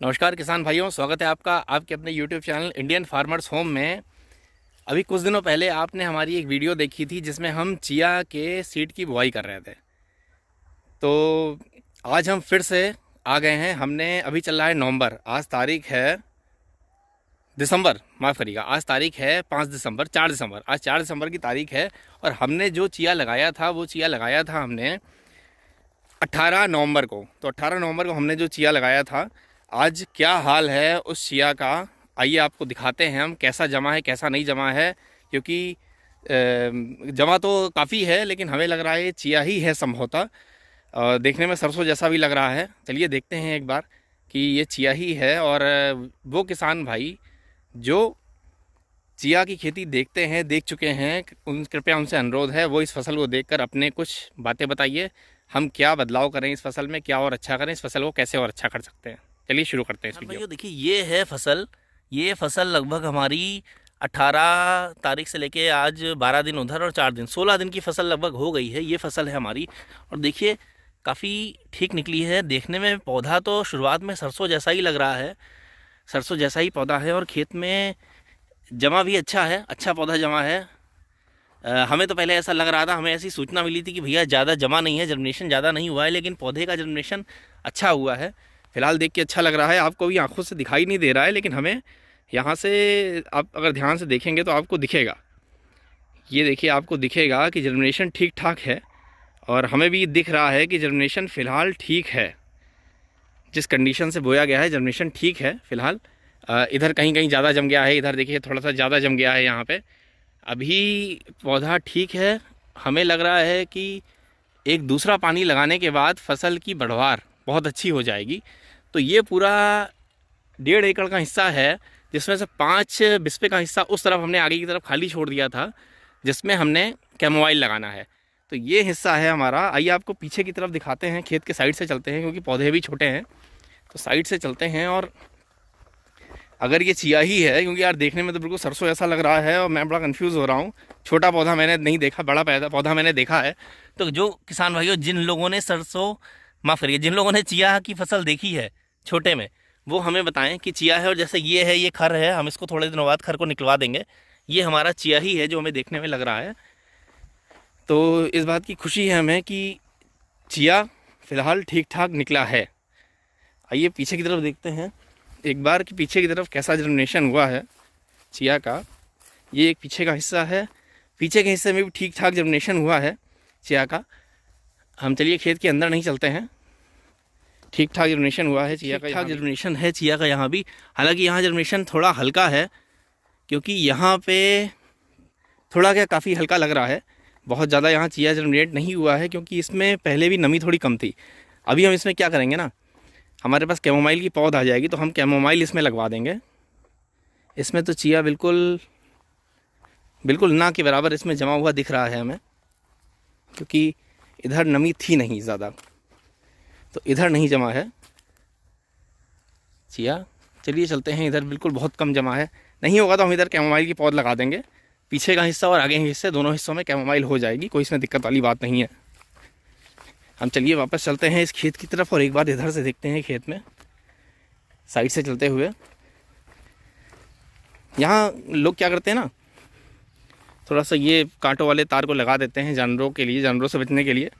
नमस्कार किसान भाइयों, स्वागत है आपका आपके अपने YouTube channel Indian farmers home में। अभी कुछ दिनों पहले आपने हमारी एक वीडियो देखी थी जिसमें हम चिया के सीड की बुआई कर रहे थे। तो आज हम फिर से आ गए हैं। हमने अभी चल रहा है नवंबर, आज तारीख है दिसंबर, माफ़ करिएगा, आज तारीख है 5 दिसंबर, 4 दिसंबर, आज 4 दिसंबर की तारीख है। और हमने जो चिया लगाया था वो चिया लगाया था हमने 18 नवंबर को। तो 18 नवंबर को हमने जो चिया लगाया था, आज क्या हाल है उस चिया का आइए आपको दिखाते हैं हम, कैसा जमा है कैसा नहीं जमा है। क्योंकि जमा तो काफ़ी है लेकिन हमें लग रहा है ये चिया ही है संभवतः। देखने में सरसों जैसा भी लग रहा है। चलिए देखते हैं एक बार कि ये चिया ही है। और वो किसान भाई जो चिया की खेती देखते हैं, देख चुके हैं, कृपया उनसे अनुरोध है वो इस फसल को देखकर अपने कुछ बातें बताइए। हम क्या बदलाव करें इस फसल में, क्या और अच्छा करें, इस फसल को कैसे और अच्छा कर सकते हैं। चलिए शुरू करते हैं इस वीडियो। देखिए ये है फसल। ये फसल लगभग हमारी 18 तारीख से लेके आज 12 दिन उधर और 4 दिन 16 दिन की फसल लगभग हो गई है। ये फसल है हमारी और देखिए काफ़ी ठीक निकली है। देखने में पौधा तो शुरुआत में सरसों जैसा ही लग रहा है, सरसों जैसा ही पौधा है और खेत में जमा भी अच्छा है, अच्छा पौधा जमा है। हमें तो पहले ऐसा लग रहा था, हमें ऐसी सूचना मिली थी कि भैया ज़्यादा जमा नहीं है, जर्मिनेशन ज़्यादा नहीं हुआ है, लेकिन पौधे का जर्मिनेशन अच्छा हुआ है। फिलहाल देख के अच्छा लग रहा है। आपको भी आंखों से दिखाई नहीं दे रहा है लेकिन हमें यहाँ से, आप अगर ध्यान से देखेंगे तो आपको दिखेगा। ये देखिए आपको दिखेगा कि जर्मिनेशन ठीक ठाक है और हमें भी दिख रहा है कि जर्मिनेशन फ़िलहाल ठीक है। जिस कंडीशन से बोया गया है जर्मिनेशन ठीक है फ़िलहाल। इधर कहीं कहीं ज़्यादा जम गया है, इधर देखिए थोड़ा सा ज़्यादा जम गया है। यहाँ पे अभी पौधा ठीक है। हमें लग रहा है कि एक दूसरा पानी लगाने के बाद फसल की बढ़वार बहुत अच्छी हो जाएगी। तो ये पूरा 1.5 एकड़ का हिस्सा है जिसमें से 5 बिस्पे का हिस्सा उस तरफ हमने आगे की तरफ खाली छोड़ दिया था जिसमें हमने कैमोमाइल लगाना है। तो ये हिस्सा है हमारा। आइए आपको पीछे की तरफ दिखाते हैं, खेत के साइड से चलते हैं क्योंकि पौधे भी छोटे हैं। तो साइड से चलते हैं और अगर ये चिया ही है, क्योंकि यार देखने में तो बिल्कुल सरसों ऐसा लग रहा है और मैं बड़ा कंफ्यूज हो रहा हूँ। छोटा पौधा मैंने नहीं देखा, बड़ा पौधा मैंने देखा है। तो जो किसान भाइयों, जिन लोगों ने सरसों, माफ़ करिए, जिन लोगों ने चिया की फसल देखी है छोटे में, वो हमें बताएं कि चिया है। और जैसे ये है, ये खर है, हम इसको थोड़े दिनों बाद खर को निकलवा देंगे। ये हमारा चिया ही है जो हमें देखने में लग रहा है। तो इस बात की खुशी है हमें कि चिया फ़िलहाल ठीक ठाक निकला है। आइए पीछे की तरफ देखते हैं एक बार कि पीछे की तरफ कैसा जर्मिनेशन हुआ है चिया का। ये एक पीछे का हिस्सा है, पीछे के हिस्से में भी ठीक ठाक जर्मिनेशन हुआ है चिया का। हम चलिए खेत के अंदर नहीं चलते हैं। ठीक ठाक जर्मिनेशन हुआ है चिया का, ठीक ठाक जर्मिनेशन है चिया का यहाँ भी। हालांकि यहाँ जर्मिनेशन थोड़ा हल्का है क्योंकि यहाँ पे थोड़ा क्या काफ़ी हल्का लग रहा है। बहुत ज़्यादा यहाँ चिया जर्मिनेट नहीं हुआ है क्योंकि इसमें पहले भी नमी थोड़ी कम थी। अभी हम इसमें क्या करेंगे ना, हमारे पास कैमोमाइल की पौध आ जाएगी तो हम कैमोमाइल इसमें लगवा देंगे। इसमें तो चिया बिल्कुल बिल्कुल ना के बराबर इसमें जमा हुआ दिख रहा है हमें, क्योंकि इधर नमी थी नहीं ज़्यादा, तो इधर नहीं जमा है चिया। चलिए चलते हैं, इधर बिल्कुल बहुत कम जमा है। नहीं होगा तो हम इधर कैमोमाइल की पौध लगा देंगे। पीछे का हिस्सा और आगे के हिस्से, दोनों हिस्सों में कैमोमाइल हो जाएगी, कोई इसमें दिक्कत वाली बात नहीं है। हम चलिए वापस चलते हैं इस खेत की तरफ और एक बार इधर से देखते हैं खेत में, साइड से चलते हुए। यहाँ लोग क्या करते हैं ना, थोड़ा सा ये कांटों वाले तार को लगा देते हैं जानवरों के लिए, जानवरों से बचने के लिए।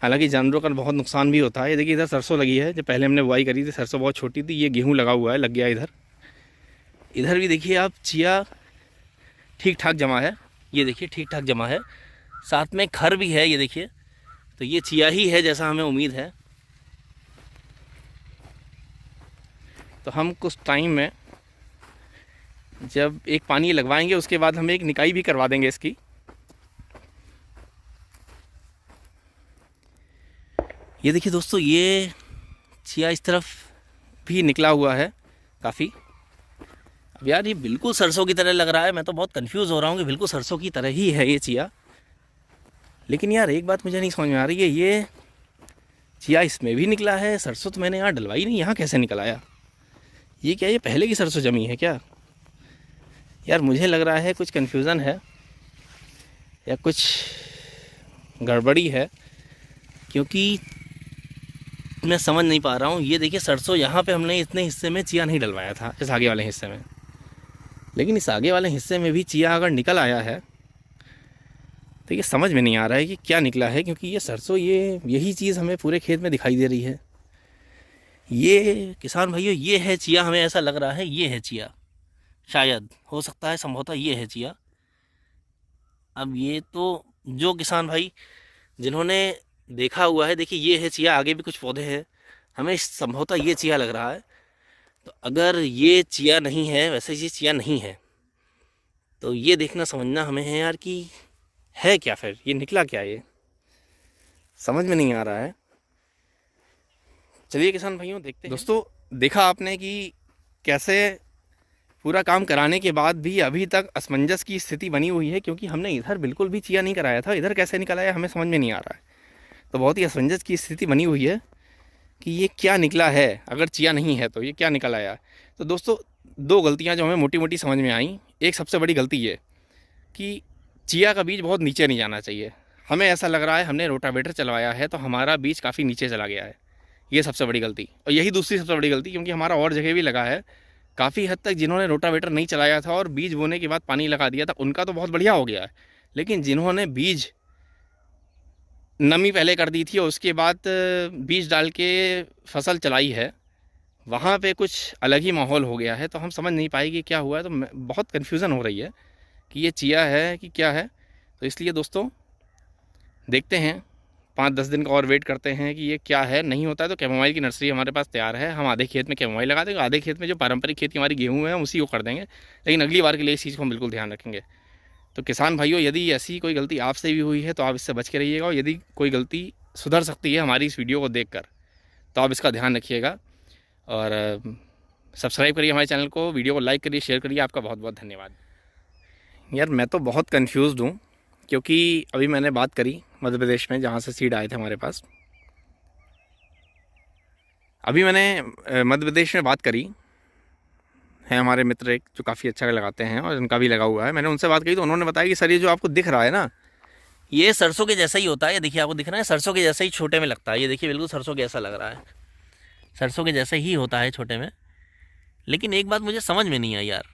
हालांकि जानवरों का बहुत नुकसान भी होता है। ये देखिए इधर सरसों लगी है, जो पहले हमने बुआई करी थी सरसों बहुत छोटी थी। ये गेहूँ लगा हुआ है, लग गया इधर। इधर भी देखिए आप, चिया ठीक ठाक जमा है। ये देखिए ठीक ठाक जमा है, साथ में खर भी है, ये देखिए। तो ये चिया ही है जैसा हमें उम्मीद है। तो हम कुछ टाइम में जब एक पानी लगवाएंगे उसके बाद हम एक निकाई भी करवा देंगे इसकी। ये देखिए दोस्तों, ये चिया इस तरफ भी निकला हुआ है काफ़ी। अब यार ये बिल्कुल सरसों की तरह लग रहा है, मैं तो बहुत कंफ्यूज हो रहा हूँ कि बिल्कुल सरसों की तरह ही है ये चिया। लेकिन यार एक बात मुझे नहीं समझ में आ रही है, ये चिया इसमें भी निकला है, सरसों तो मैंने यहाँ डलवाई नहीं, यहाँ कैसे निकल आया? ये क्या, ये पहले की सरसों जमी है क्या? यार मुझे लग रहा है कुछ कन्फ्यूज़न है या कुछ गड़बड़ी है, क्योंकि मैं समझ नहीं पा रहा हूँ। ये देखिए सरसों, यहाँ पे हमने इतने हिस्से में चिया नहीं डलवाया था, इस आगे वाले हिस्से में, लेकिन इस आगे वाले हिस्से में भी चिया अगर निकल आया है तो ये समझ में नहीं आ रहा है कि क्या निकला है, क्योंकि ये सरसों, ये यही चीज़ हमें पूरे खेत में दिखाई दे रही है। ये किसान भाइयों, ये है चिया, हमें ऐसा लग रहा है ये है चिया, शायद हो सकता है, संभवतः ये है चिया। अब ये तो जो किसान भाई जिन्होंने देखा हुआ है, देखिए ये है चिया, आगे भी कुछ पौधे हैं, हमें संभवतः ये चिया लग रहा है। तो अगर ये चिया नहीं है, वैसे ये चिया नहीं है, तो ये देखना समझना हमें है यार कि है क्या, फिर ये निकला क्या, ये समझ में नहीं आ रहा है। चलिए किसान भाइयों देखते हैं। दोस्तों देखा आपने कि कैसे पूरा काम कराने के बाद भी अभी तक असमंजस की स्थिति बनी हुई है, क्योंकि हमने इधर बिल्कुल भी चिया नहीं कराया था, इधर कैसे निकल आया हमें समझ में नहीं आ रहा है। तो बहुत ही असमंजस की स्थिति बनी हुई है कि ये क्या निकला है, अगर चिया नहीं है तो ये क्या निकल आया। तो दोस्तों दो गलतियाँ जो हमें मोटी मोटी समझ में आई। एक सबसे बड़ी गलती ये कि चिया का बीज बहुत नीचे नहीं जाना चाहिए। हमें ऐसा लग रहा है हमने रोटावेटर चलवाया है तो हमारा बीज काफ़ी नीचे चला गया है, ये सबसे बड़ी गलती। और यही दूसरी सबसे बड़ी गलती, क्योंकि हमारा और जगह भी लगा है काफ़ी हद तक, जिन्होंने रोटावेटर नहीं चलाया था और बीज बोने के बाद पानी लगा दिया था उनका तो बहुत बढ़िया हो गया है, लेकिन जिन्होंने बीज नमी पहले कर दी थी और उसके बाद बीज डाल के फसल चलाई है, वहाँ पे कुछ अलग ही माहौल हो गया है। तो हम समझ नहीं पाए कि क्या हुआ है, तो बहुत कन्फ्यूज़न हो रही है कि ये चिया है कि क्या है। तो इसलिए दोस्तों देखते हैं, 5-10 दिन का और वेट करते हैं कि ये क्या है। नहीं होता है तो कैमोमाइल की नर्सरी हमारे पास तैयार है, हम आधे खेत में कैमोमाइल लगा देंगे, आधे खेत में जो पारंपरिक खेती हमारी गेहूँ है हम उसी को कर देंगे। लेकिन अगली बार के लिए इस चीज़ को हम बिल्कुल ध्यान रखेंगे। तो किसान भाइयों, यदि ऐसी कोई गलती आपसे भी हुई है तो आप इससे बच के रहिएगा, और यदि कोई गलती सुधर सकती है हमारी इस वीडियो को देखकर तो आप इसका ध्यान रखिएगा। और सब्सक्राइब करिए हमारे चैनल को, वीडियो को लाइक करिए, शेयर करिए। आपका बहुत बहुत धन्यवाद। यार मैं तो बहुत कन्फ्यूज़्ड हूँ, क्योंकि अभी मैंने बात करी मध्य प्रदेश में जहाँ से सीड आए थे हमारे पास। अभी मैंने मध्य प्रदेश में बात करी है, हमारे मित्र एक जो काफ़ी अच्छा लगाते हैं और उनका भी लगा हुआ है। मैंने उनसे बात की तो उन्होंने बताया कि सर ये जो आपको दिख रहा है ना, ये सरसों के जैसा ही होता है। ये देखिए आपको दिख रहा है, सरसों के जैसा ही छोटे में लगता है। ये देखिए बिल्कुल सरसों के जैसा लग रहा है, सरसों के जैसे ही होता है छोटे में। लेकिन एक बात मुझे समझ में नहीं आई यार।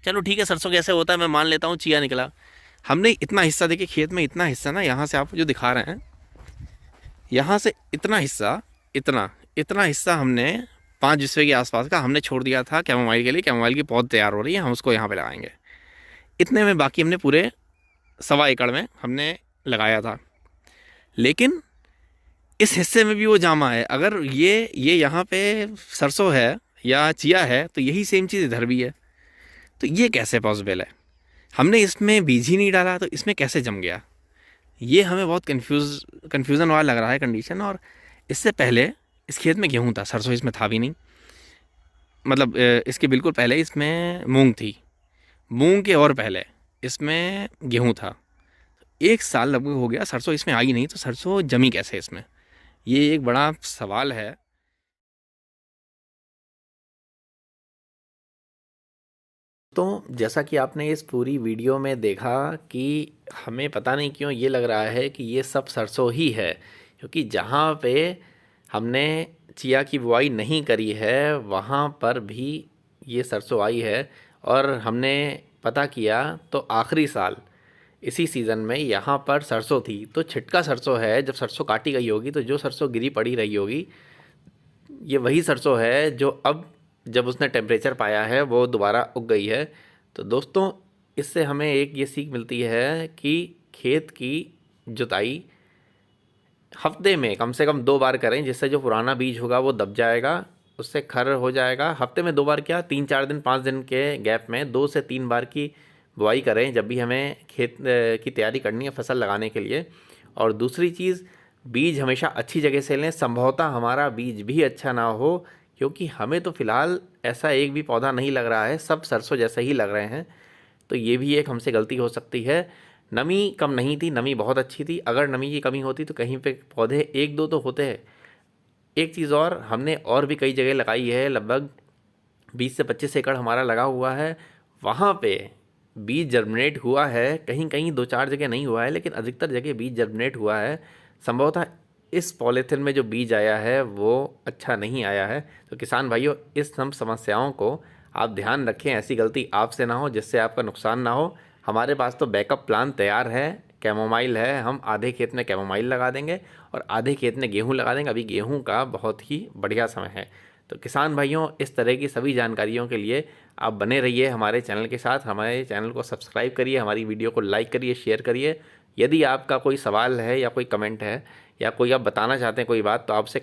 चलो ठीक है, सरसों कैसे होता है मैं मान लेता हूँ, चिया निकला। हमने इतना हिस्सा, देखिए खेत में इतना हिस्सा ना, यहाँ से आप जो दिखा रहे हैं, यहाँ से इतना हिस्सा, इतना इतना हिस्सा हमने 5 बिस्वे के आसपास का हमने छोड़ दिया था कैमोमाइल के लिए। कैमोमाइल की पौध तैयार हो रही है, हम उसको यहाँ पे लगाएंगे। इतने में बाकी हमने पूरे 1.25 एकड़ में हमने लगाया था। लेकिन इस हिस्से में भी वो जामा है। अगर ये यहाँ पे सरसों है या चिया है तो यही सेम चीज़ इधर भी है, तो ये कैसे पॉसिबल है? हमने इसमें बीज ही नहीं डाला तो इसमें कैसे जम गया? ये हमें बहुत कन्फ्यूज़न वाला लग रहा है कंडीशन। और इससे पहले इस खेत में गेहूँ था, सरसों इसमें था भी नहीं। मतलब इसके बिल्कुल पहले इसमें मूंग थी, मूंग के और पहले इसमें गेहूँ था। 1 साल लगभग हो गया सरसों इसमें आई नहीं, तो सरसों जमी कैसे इसमें, ये एक बड़ा सवाल है। तो जैसा कि आपने इस पूरी वीडियो में देखा कि हमें पता नहीं क्यों ये लग रहा है कि ये सब सरसों ही है, क्योंकि जहाँ पे हमने चिया की बुआई नहीं करी है वहाँ पर भी ये सरसों आई है। और हमने पता किया तो आखिरी साल इसी सीज़न में यहाँ पर सरसों थी, तो छिटका सरसों है। जब सरसों काटी गई होगी तो जो सरसों गिरी पड़ी रही होगी, ये वही सरसों है जो अब जब उसने टेम्परेचर पाया है वो दोबारा उग गई है। तो दोस्तों इससे हमें एक ये सीख मिलती है कि खेत की जुताई हफ्ते में कम से कम 2 बार करें, जिससे जो पुराना बीज होगा वो दब जाएगा, उससे खर हो जाएगा। हफ्ते में 2 बार क्या, 3-4 दिन 5 दिन के गैप में 2 से 3 बार की बुआई करें जब भी हमें खेत की तैयारी करनी है फसल लगाने के लिए। और दूसरी चीज़, बीज हमेशा अच्छी जगह से लें। संभवतः हमारा बीज भी अच्छा ना हो, क्योंकि हमें तो फ़िलहाल ऐसा एक भी पौधा नहीं लग रहा है, सब सरसों जैसे ही लग रहे हैं। तो ये भी एक हमसे गलती हो सकती है। नमी कम नहीं थी, नमी बहुत अच्छी थी। अगर नमी की कमी होती तो कहीं पे पौधे 1-2 तो होते हैं। एक चीज़ और, हमने और भी कई जगह लगाई है, लगभग 20 से 25 एकड़ हमारा लगा हुआ है। वहाँ पे बीज जर्मिनेट हुआ है, कहीं कहीं 2-4 जगह नहीं हुआ है, लेकिन अधिकतर जगह बीज जर्मिनेट हुआ है। संभवतः इस पॉलीथिन में जो बीज आया है वो अच्छा नहीं आया है। तो किसान भाइयों, इस सब समस्याओं को आप ध्यान रखें, ऐसी गलती आपसे ना हो जिससे आपका नुकसान ना हो। हमारे पास तो बैकअप प्लान तैयार है, कैमोमाइल है, हम आधे खेत में कैमोमाइल लगा देंगे और आधे खेत में गेहूं लगा देंगे। अभी गेहूं का बहुत ही बढ़िया समय है। तो किसान भाइयों, इस तरह की सभी जानकारियों के लिए आप बने रहिए हमारे चैनल के साथ। हमारे चैनल को सब्सक्राइब करिए, हमारी वीडियो को लाइक करिए, शेयर करिए। यदि आपका कोई सवाल है या कोई कमेंट है या कोई आप बताना चाहते हैं कोई बात, तो आपसे